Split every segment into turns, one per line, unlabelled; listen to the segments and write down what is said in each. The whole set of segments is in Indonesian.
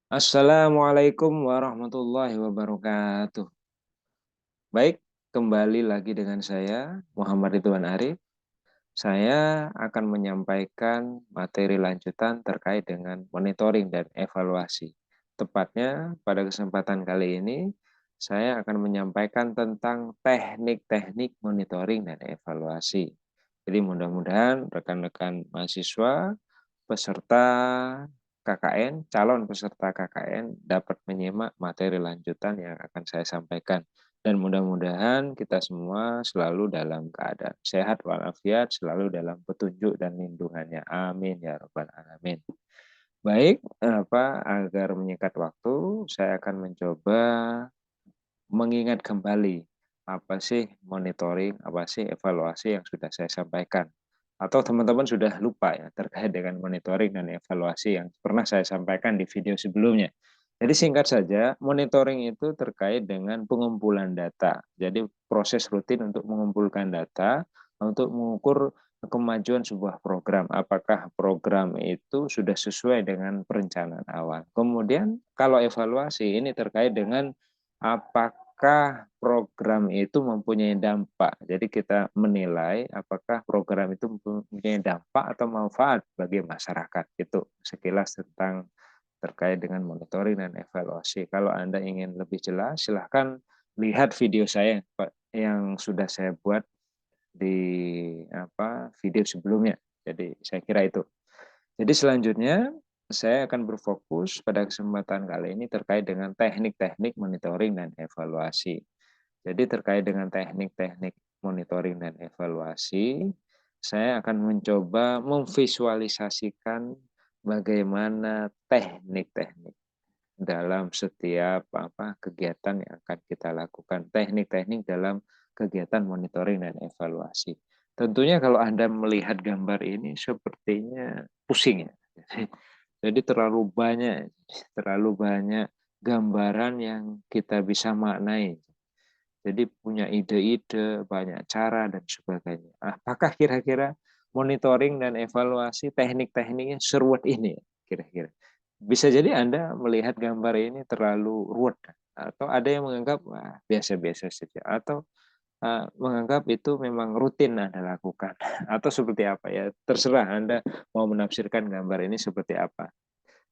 Assalamualaikum warahmatullahi wabarakatuh. Baik, kembali lagi dengan saya, Muhammad Ridwan Arif. Saya akan menyampaikan materi lanjutan terkait dengan monitoring dan evaluasi. Tepatnya pada kesempatan kali ini, saya akan menyampaikan tentang teknik-teknik monitoring dan evaluasi. Jadi mudah-mudahan rekan-rekan mahasiswa peserta KKN, calon peserta KKN dapat menyimak materi lanjutan yang akan saya sampaikan. Dan mudah-mudahan kita semua selalu dalam keadaan sehat walafiat, selalu dalam petunjuk dan lindungannya. Amin ya rabbal alamin. Baik, agar menyingkat waktu, saya akan mencoba mengingat kembali apa sih monitoring, apa sih evaluasi yang sudah saya sampaikan. Atau teman-teman sudah lupa ya terkait dengan monitoring dan evaluasi yang pernah saya sampaikan di video sebelumnya. Jadi singkat saja, monitoring itu terkait dengan pengumpulan data. Jadi proses rutin untuk mengumpulkan data untuk mengukur kemajuan sebuah program. Apakah program itu sudah sesuai dengan perencanaan awal. Kemudian kalau evaluasi ini terkait dengan apakah program itu mempunyai dampak. Jadi kita menilai apakah program itu mempunyai dampak atau manfaat bagi masyarakat. Itu sekilas tentang terkait dengan monitoring dan evaluasi. Kalau Anda ingin lebih jelas, silahkan lihat video saya yang sudah saya buat di video sebelumnya. Jadi saya kira itu. Jadi selanjutnya saya akan berfokus pada kesempatan kali ini terkait dengan teknik-teknik monitoring dan evaluasi. Jadi terkait dengan teknik-teknik monitoring dan evaluasi, saya akan mencoba memvisualisasikan bagaimana teknik-teknik dalam setiap kegiatan yang akan kita lakukan, teknik-teknik dalam kegiatan monitoring dan evaluasi. Tentunya kalau Anda melihat gambar ini sepertinya pusing ya. Jadi terlalu banyak gambaran yang kita bisa maknai. Jadi punya ide-ide, banyak cara dan sebagainya. Apakah kira-kira monitoring dan evaluasi teknik-tekniknya seruat ini kira-kira? Bisa jadi Anda melihat gambar ini terlalu ruwet atau ada yang menganggap biasa-biasa saja atau menganggap itu memang rutin Anda lakukan atau seperti apa ya, terserah Anda mau menafsirkan gambar ini seperti apa.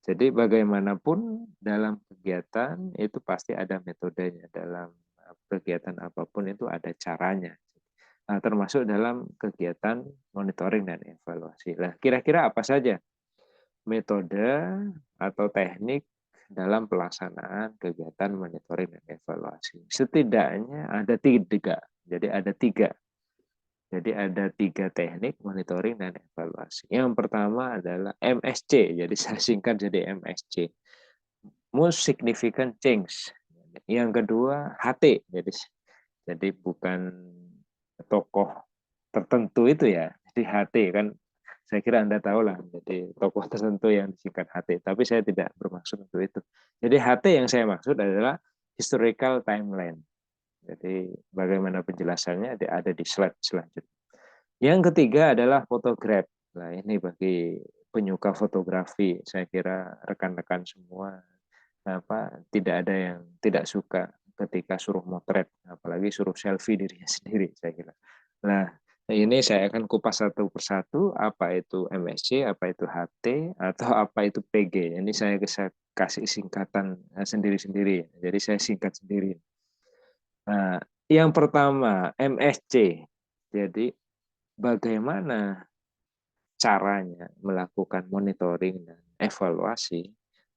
Jadi bagaimanapun dalam kegiatan itu pasti ada metodenya, dalam kegiatan apapun itu ada caranya. Termasuk dalam kegiatan monitoring dan evaluasi. Nah, kira-kira apa saja metode atau teknik dalam pelaksanaan kegiatan monitoring dan evaluasi? Setidaknya ada tiga. Jadi ada tiga. Jadi ada tiga teknik monitoring dan evaluasi. Yang pertama adalah MSC. Jadi saya singkat jadi MSC. Most Significant Change. Yang kedua HT. Jadi bukan tokoh tertentu itu ya. Jadi HT kan saya kira Anda tahu lah, jadi tokoh tertentu yang disingkat HT, tapi saya tidak bermaksud untuk itu. Jadi HT yang saya maksud adalah historical timeline. Jadi bagaimana penjelasannya ada di slide selanjutnya. Yang ketiga adalah fotograf. Nah, ini bagi penyuka fotografi, saya kira rekan-rekan semua tidak ada yang tidak suka ketika suruh motret, apalagi suruh selfie dirinya sendiri, saya kira. Nah, ini saya akan kupas satu persatu, apa itu MSC, apa itu HT, atau apa itu PG. Ini saya kasih singkatan sendiri-sendiri, jadi saya singkat sendiri. Nah, yang pertama MSC. Jadi bagaimana caranya melakukan monitoring dan evaluasi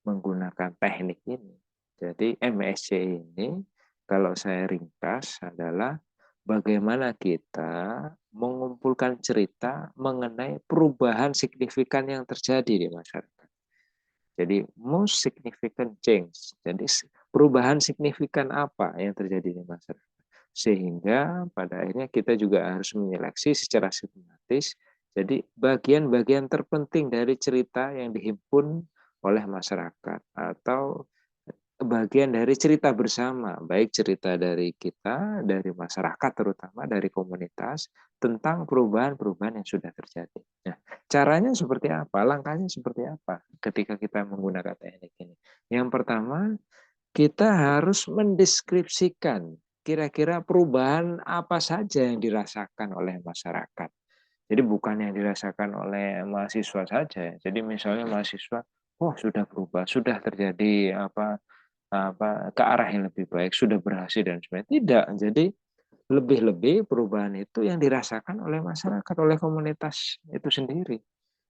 menggunakan teknik ini. Jadi MSC ini kalau saya ringkas adalah bagaimana kita mengumpulkan cerita mengenai perubahan signifikan yang terjadi di masyarakat. Jadi most significant change. Jadi perubahan signifikan apa yang terjadi di masyarakat. Sehingga pada akhirnya kita juga harus menyeleksi secara sistematis. Jadi bagian-bagian terpenting dari cerita yang dihimpun oleh masyarakat atau bagian dari cerita bersama, baik cerita dari kita, dari masyarakat terutama, dari komunitas, tentang perubahan-perubahan yang sudah terjadi. Nah, caranya seperti apa? Langkahnya seperti apa ketika kita menggunakan teknik ini? Yang pertama, kita harus mendeskripsikan kira-kira perubahan apa saja yang dirasakan oleh masyarakat. Jadi bukan yang dirasakan oleh mahasiswa saja. Jadi misalnya mahasiswa, oh sudah berubah, sudah terjadi ke arah yang lebih baik, sudah berhasil dan sebagainya. Tidak. Jadi lebih-lebih perubahan itu yang dirasakan oleh masyarakat, oleh komunitas itu sendiri.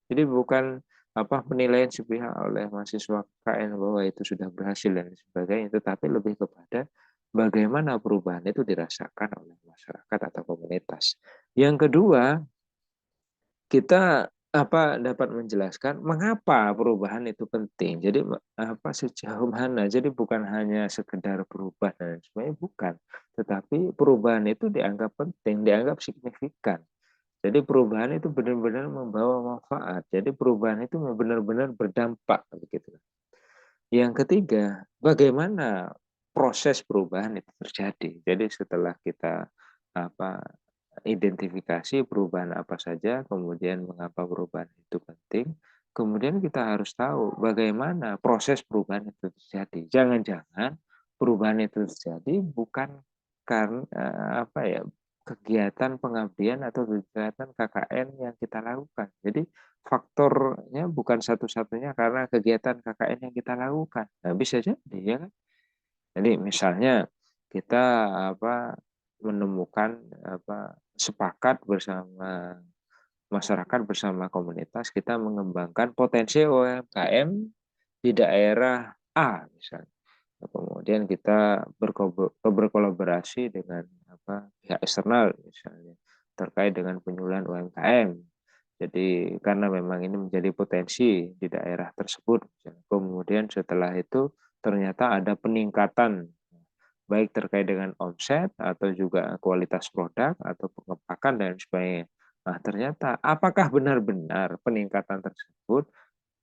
Jadi bukan penilaian sepihak oleh mahasiswa KN bahwa itu sudah berhasil dan sebagainya, tetapi lebih kepada bagaimana perubahan itu dirasakan oleh masyarakat atau komunitas. Yang kedua, kita dapat menjelaskan mengapa perubahan itu penting. Jadi sejauh mana. Jadi bukan hanya sekedar berubah dan sebagainya, bukan. Tetapi perubahan itu dianggap penting, dianggap signifikan. Jadi perubahan itu benar-benar membawa manfaat. Jadi perubahan itu benar-benar berdampak begitu. Yang ketiga, bagaimana proses perubahan itu terjadi. Jadi setelah kita apa identifikasi perubahan apa saja, kemudian mengapa perubahan itu penting, kemudian kita harus tahu bagaimana proses perubahan itu terjadi. Jangan-jangan perubahan itu terjadi bukan karena kegiatan pengabdian atau kegiatan KKN yang kita lakukan. Jadi faktornya bukan satu-satunya karena kegiatan KKN yang kita lakukan. Nah, bisa jadi ya kan. Jadi misalnya kita menemukan sepakat bersama masyarakat bersama komunitas kita mengembangkan potensi UMKM di daerah A misalnya. Kemudian kita berkolaborasi dengan pihak eksternal misalnya terkait dengan penyuluhan UMKM. Jadi karena memang ini menjadi potensi di daerah tersebut. Kemudian setelah itu ternyata ada peningkatan baik terkait dengan omset atau juga kualitas produk atau pengepakan dan sebagainya. Nah, ternyata apakah benar-benar peningkatan tersebut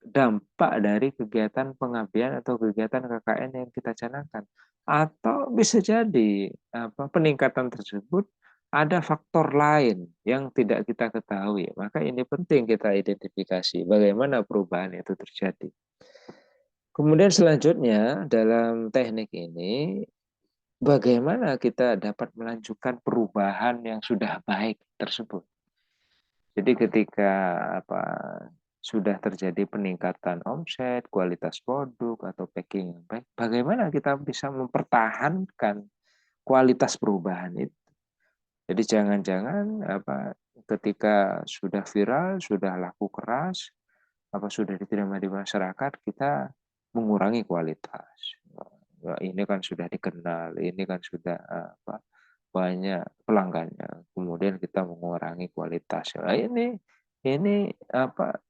dampak dari kegiatan pengabdian atau kegiatan KKN yang kita canangkan? Atau bisa jadi peningkatan tersebut ada faktor lain yang tidak kita ketahui. Maka ini penting kita identifikasi bagaimana perubahan itu terjadi. Kemudian selanjutnya dalam teknik ini bagaimana kita dapat melanjutkan perubahan yang sudah baik tersebut. Jadi ketika sudah terjadi peningkatan omset, kualitas produk atau packing yang baik, bagaimana kita bisa mempertahankan kualitas perubahan itu. Jadi jangan-jangan ketika sudah viral, sudah laku keras, sudah diterima di masyarakat, kita mengurangi kualitas. Ini kan sudah dikenal, ini kan sudah banyak pelanggannya. Kemudian kita mengurangi kualitas. Nah, ini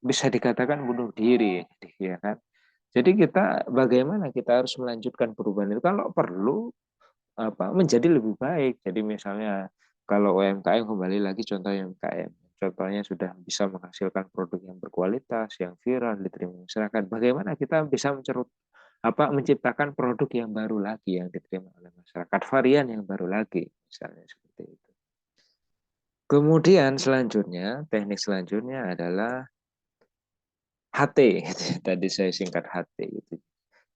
bisa dikatakan bunuh diri, ya kan? Jadi kita bagaimana kita harus melanjutkan perubahan itu kalau perlu menjadi lebih baik. Jadi misalnya kalau UMKM kembali lagi contoh UMKM. Contohnya sudah bisa menghasilkan produk yang berkualitas, yang viral, diterima masyarakat. Bagaimana kita bisa menciptakan produk yang baru lagi yang diterima oleh masyarakat, varian yang baru lagi, misalnya seperti itu. Kemudian selanjutnya, teknik selanjutnya adalah HT. Tadi saya singkat HT itu.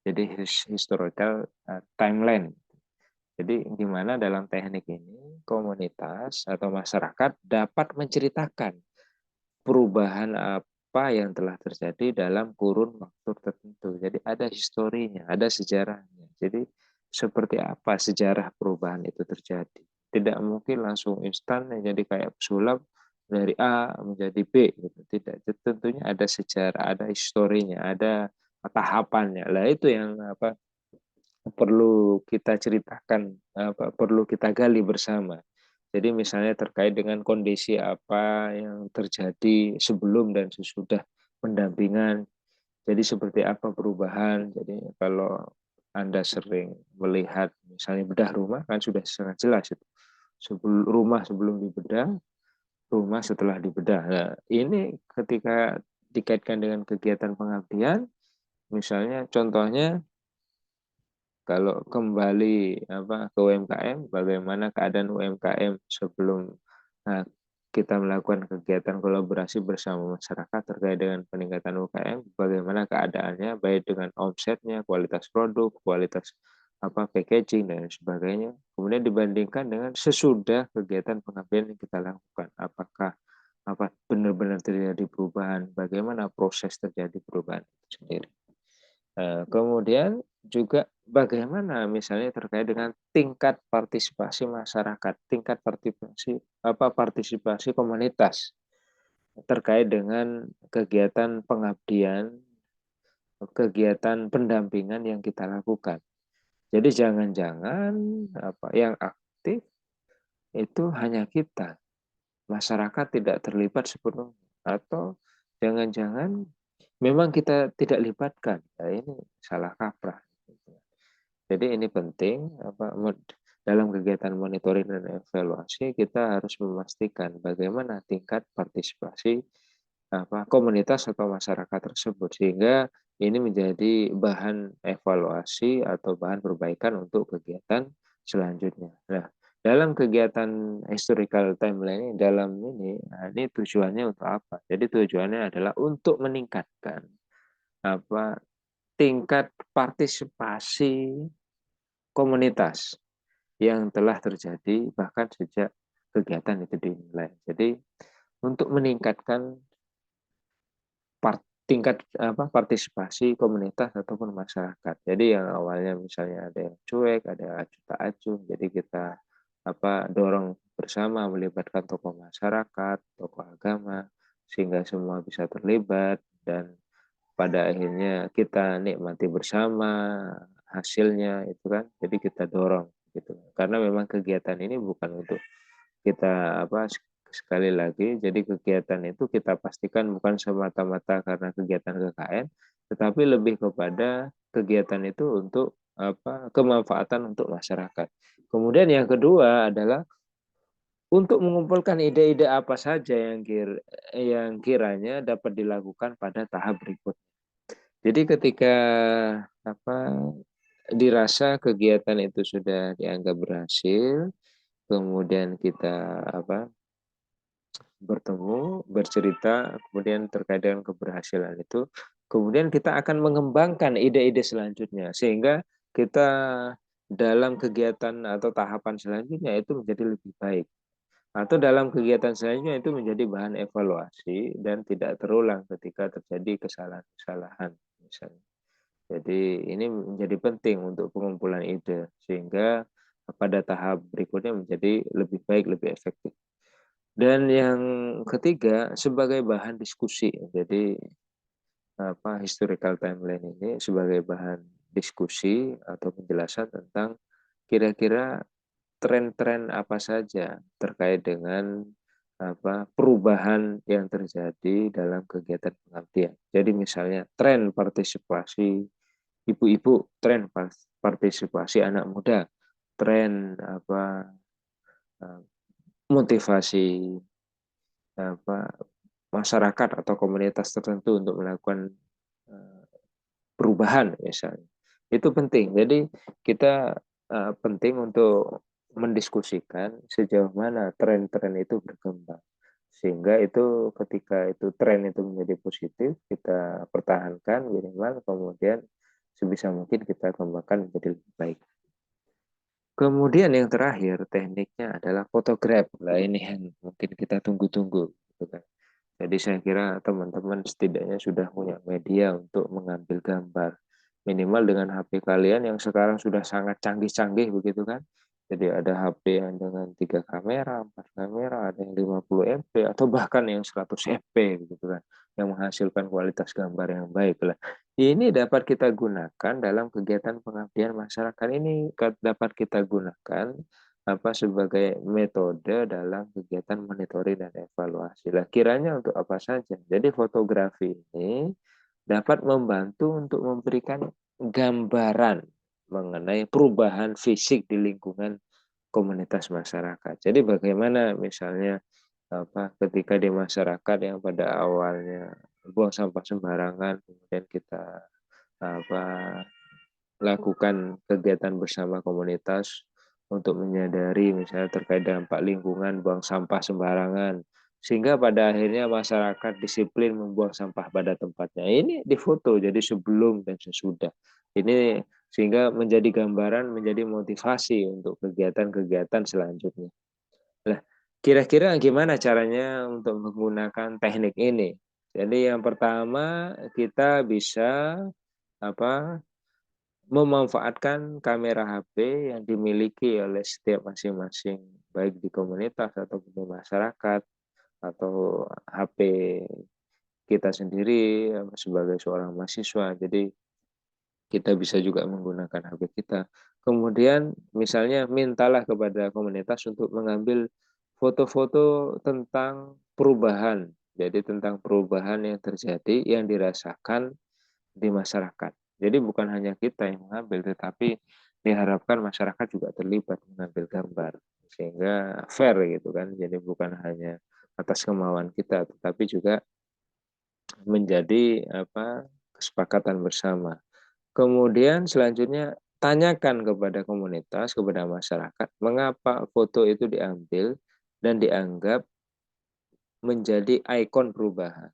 Jadi historical timeline. Jadi gimana dalam teknik ini komunitas atau masyarakat dapat menceritakan perubahan apa yang telah terjadi dalam kurun waktu tertentu. Jadi ada historinya, ada sejarahnya. Jadi seperti apa sejarah perubahan itu terjadi. Tidak mungkin langsung instan jadi kayak pesulap dari A menjadi B gitu. Tidak. Tentunya ada sejarah, ada historinya, ada tahapannya. Lah itu yang perlu kita ceritakan, perlu kita gali bersama. Jadi misalnya terkait dengan kondisi apa yang terjadi sebelum dan sesudah pendampingan. Jadi seperti apa perubahan. Jadi kalau Anda sering melihat misalnya bedah rumah kan sudah sangat jelas itu. Rumah sebelum dibedah, rumah setelah dibedah. Nah, ini ketika dikaitkan dengan kegiatan pengabdian, misalnya contohnya kalau kembali ke UMKM, bagaimana keadaan UMKM sebelum uh, kita melakukan kegiatan kolaborasi bersama masyarakat terkait dengan peningkatan UKM, bagaimana keadaannya, baik dengan omsetnya, kualitas produk, kualitas packaging dan sebagainya. Kemudian dibandingkan dengan sesudah kegiatan pengabdian yang kita lakukan, apakah benar-benar terjadi perubahan, bagaimana proses terjadi perubahan itu sendiri. Kemudian juga bagaimana misalnya terkait dengan tingkat partisipasi masyarakat, tingkat partisipasi komunitas terkait dengan kegiatan pengabdian, kegiatan pendampingan yang kita lakukan. Jadi jangan-jangan yang aktif itu hanya kita, masyarakat tidak terlibat sepenuhnya, atau jangan-jangan memang kita tidak libatkan. Nah, ini salah kaprah. Jadi ini penting dalam kegiatan monitoring dan evaluasi kita harus memastikan bagaimana tingkat partisipasi komunitas atau masyarakat tersebut sehingga ini menjadi bahan evaluasi atau bahan perbaikan untuk kegiatan selanjutnya. Nah, dalam kegiatan historical timeline ini tujuannya untuk apa? Jadi tujuannya adalah untuk meningkatkan tingkat partisipasi komunitas yang telah terjadi bahkan sejak kegiatan itu dimulai. Jadi untuk meningkatkan tingkat partisipasi komunitas ataupun masyarakat. Jadi yang awalnya misalnya ada yang cuek, ada acuh tak acuh, jadi kita dorong bersama melibatkan tokoh masyarakat, tokoh agama, sehingga semua bisa terlibat dan pada akhirnya kita nikmati bersama hasilnya itu kan. Jadi kita dorong gitu. Karena memang kegiatan ini bukan untuk kita sekali lagi, jadi kegiatan itu kita pastikan bukan semata-mata karena kegiatan KKN, tetapi lebih kepada kegiatan itu untuk kemanfaatan untuk masyarakat. Kemudian yang kedua adalah untuk mengumpulkan ide-ide apa saja yang kiranya dapat dilakukan pada tahap berikutnya. Jadi ketika dirasa kegiatan itu sudah dianggap berhasil, kemudian kita bertemu, bercerita, kemudian terkait dengan keberhasilan itu, kemudian kita akan mengembangkan ide-ide selanjutnya sehingga kita dalam kegiatan atau tahapan selanjutnya itu menjadi lebih baik. Atau dalam kegiatan selanjutnya itu menjadi bahan evaluasi dan tidak terulang ketika terjadi kesalahan-kesalahan misalnya. Jadi ini menjadi penting untuk pengumpulan ide sehingga pada tahap berikutnya menjadi lebih baik, lebih efektif. Dan yang ketiga sebagai bahan diskusi. Jadi historical timeline ini sebagai bahan diskusi atau penjelasan tentang kira-kira tren-tren apa saja terkait dengan perubahan yang terjadi dalam kegiatan pengabdian. Jadi misalnya tren partisipasi ibu-ibu, tren partisipasi anak muda, tren motivasi masyarakat atau komunitas tertentu untuk melakukan perubahan misalnya. Itu penting. Jadi kita penting untuk mendiskusikan sejauh mana tren-tren itu berkembang. Sehingga itu ketika itu tren itu menjadi positif, kita pertahankan minimal, kemudian sebisa mungkin kita kembangkan menjadi lebih baik. Kemudian yang terakhir tekniknya adalah fotograf. Nah ini yang mungkin kita tunggu-tunggu. Gitu kan. Jadi saya kira teman-teman setidaknya sudah punya media untuk mengambil gambar. Minimal dengan HP kalian yang sekarang sudah sangat canggih-canggih begitu kan. Jadi ada HP yang dengan 3 kamera, 4 kamera, ada yang 50 MP atau bahkan yang 100 MP begitu kan. Yang menghasilkan kualitas gambar yang baik lah. Ini dapat kita gunakan dalam kegiatan pengabdian masyarakat, ini dapat kita gunakan sebagai metode dalam kegiatan monitoring dan evaluasi. Lah kiranya untuk apa saja? Jadi fotografi ini dapat membantu untuk memberikan gambaran mengenai perubahan fisik di lingkungan komunitas masyarakat. Jadi bagaimana misalnya ketika di masyarakat yang pada awalnya buang sampah sembarangan, kemudian kita melakukan kegiatan bersama komunitas untuk menyadari misalnya terkait dampak lingkungan, buang sampah sembarangan, sehingga pada akhirnya masyarakat disiplin membuang sampah pada tempatnya. Ini difoto jadi sebelum dan sesudah. Ini sehingga menjadi gambaran, menjadi motivasi untuk kegiatan-kegiatan selanjutnya. Nah, kira-kira gimana caranya untuk menggunakan teknik ini? Jadi yang pertama kita bisa apa memanfaatkan kamera HP yang dimiliki oleh setiap masing-masing, baik di komunitas atau di masyarakat atau HP kita sendiri sebagai seorang mahasiswa. Jadi kita bisa juga menggunakan HP kita. Kemudian misalnya mintalah kepada komunitas untuk mengambil foto-foto tentang perubahan. Jadi tentang perubahan yang terjadi, yang dirasakan di masyarakat. Jadi bukan hanya kita yang mengambil, tetapi diharapkan masyarakat juga terlibat mengambil gambar. Sehingga fair gitu kan. Jadi bukan hanya atas kemauan kita, tetapi juga menjadi kesepakatan bersama. Kemudian selanjutnya tanyakan kepada komunitas, kepada masyarakat, mengapa foto itu diambil dan dianggap menjadi ikon perubahan.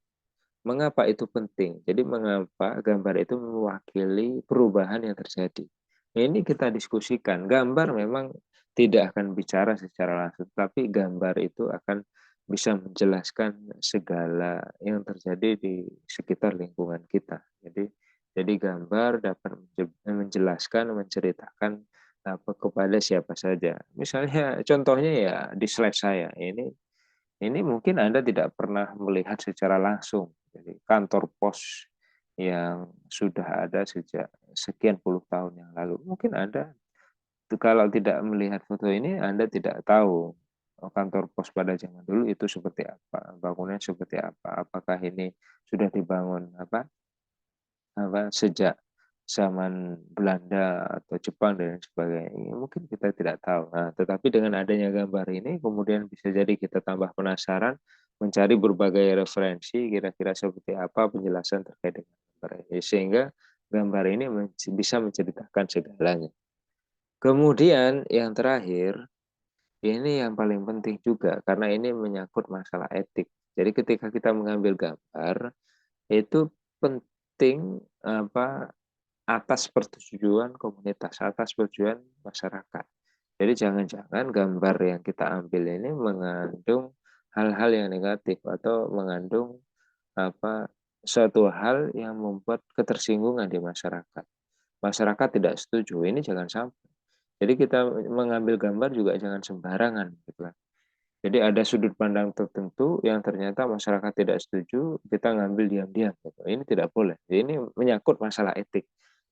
Mengapa itu penting? Jadi mengapa gambar itu mewakili perubahan yang terjadi? Ini kita diskusikan. Gambar memang tidak akan bicara secara langsung, tapi gambar itu akan bisa menjelaskan segala yang terjadi di sekitar lingkungan kita. Jadi gambar dapat menjelaskan, menceritakan apa kepada siapa saja. Misalnya contohnya ya di slide saya ini mungkin Anda tidak pernah melihat secara langsung. Jadi kantor pos yang sudah ada sejak sekian puluh tahun yang lalu. Mungkin Anda kalau tidak melihat foto ini, Anda tidak tahu kantor pos pada zaman dulu itu seperti apa, bangunnya seperti apa, apakah ini sudah dibangun sejak zaman Belanda atau Jepang dan sebagainya. Mungkin kita tidak tahu. Nah, tetapi dengan adanya gambar ini kemudian bisa jadi kita tambah penasaran, mencari berbagai referensi kira-kira seperti apa penjelasan terkait dengan gambar ini sehingga gambar ini bisa menceritakan segalanya. Kemudian yang terakhir, ini yang paling penting juga karena ini menyangkut masalah etik. Jadi ketika kita mengambil gambar itu penting atas persetujuan komunitas, atas persetujuan masyarakat. Jadi jangan-jangan gambar yang kita ambil ini mengandung hal-hal yang negatif atau mengandung apa suatu hal yang membuat ketersinggungan di masyarakat. Masyarakat tidak setuju, ini jangan sampai. Jadi kita mengambil gambar juga jangan sembarangan gitu kan. Jadi ada sudut pandang tertentu yang ternyata masyarakat tidak setuju, kita ngambil diam-diam gitu. Ini tidak boleh. Ini menyangkut masalah etik.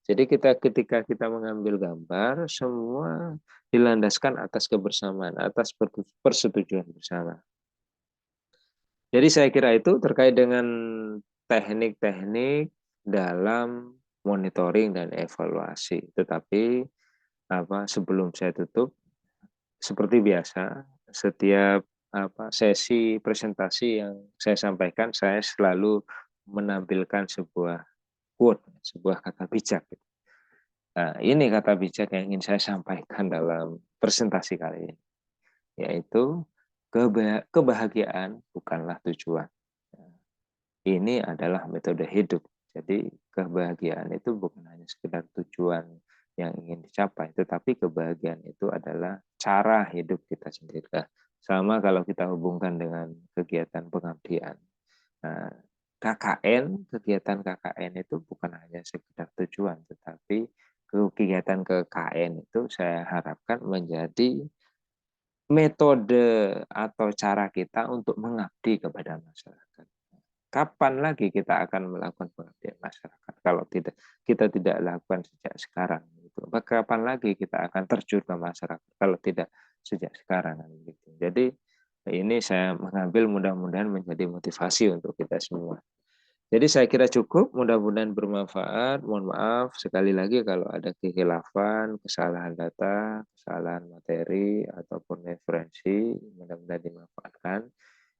Jadi ketika kita mengambil gambar, semua dilandaskan atas kebersamaan, atas persetujuan bersama. Jadi saya kira itu terkait dengan teknik-teknik dalam monitoring dan evaluasi. Tetapi sebelum saya tutup, seperti biasa, setiap sesi presentasi yang saya sampaikan, saya selalu menampilkan sebuah quote, sebuah kata bijak. Nah, ini kata bijak yang ingin saya sampaikan dalam presentasi kali ini, yaitu kebahagiaan bukanlah tujuan. Ini adalah metode hidup. Jadi kebahagiaan itu bukan hanya sekedar tujuan yang ingin dicapai, tetapi kebahagiaan itu adalah cara hidup kita sendiri. Nah, sama kalau kita hubungkan dengan kegiatan pengabdian. Nah, KKN, kegiatan KKN itu bukan hanya sekedar tujuan, tetapi kegiatan KKN itu saya harapkan menjadi metode atau cara kita untuk mengabdi kepada masyarakat. Kapan lagi kita akan melakukan pengabdian masyarakat kalau kita tidak lakukan sejak sekarang gitu. Kapan lagi kita akan terjun ke masyarakat kalau tidak sejak sekarang gitu. Jadi ini saya mengambil mudah-mudahan menjadi motivasi untuk kita semua. Jadi saya kira cukup, mudah-mudahan bermanfaat. Mohon maaf sekali lagi kalau ada kekhilafan, kesalahan data, kesalahan materi ataupun referensi, mudah-mudahan dimanfaatkan.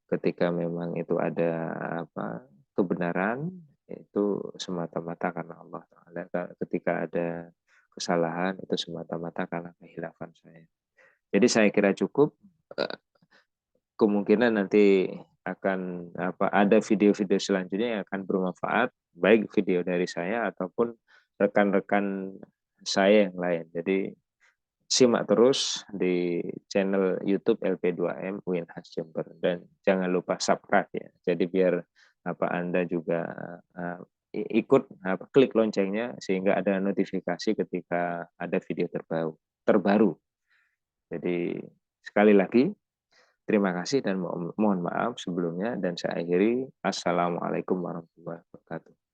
Ketika memang itu ada kebenaran itu semata-mata karena Allah Taala. Ketika ada kesalahan, itu semata-mata karena kehilafan saya. Jadi saya kira cukup. Kemungkinan nanti akan ada video-video selanjutnya yang akan bermanfaat, baik video dari saya ataupun rekan-rekan saya yang lain. Jadi simak terus di channel YouTube LP2M Winhas Jember, dan jangan lupa subscribe ya. Jadi biar Anda juga ikut klik loncengnya sehingga ada notifikasi ketika ada video terbaru. Jadi sekali lagi terima kasih dan mohon maaf sebelumnya, dan saya akhiri. Assalamualaikum warahmatullahi wabarakatuh.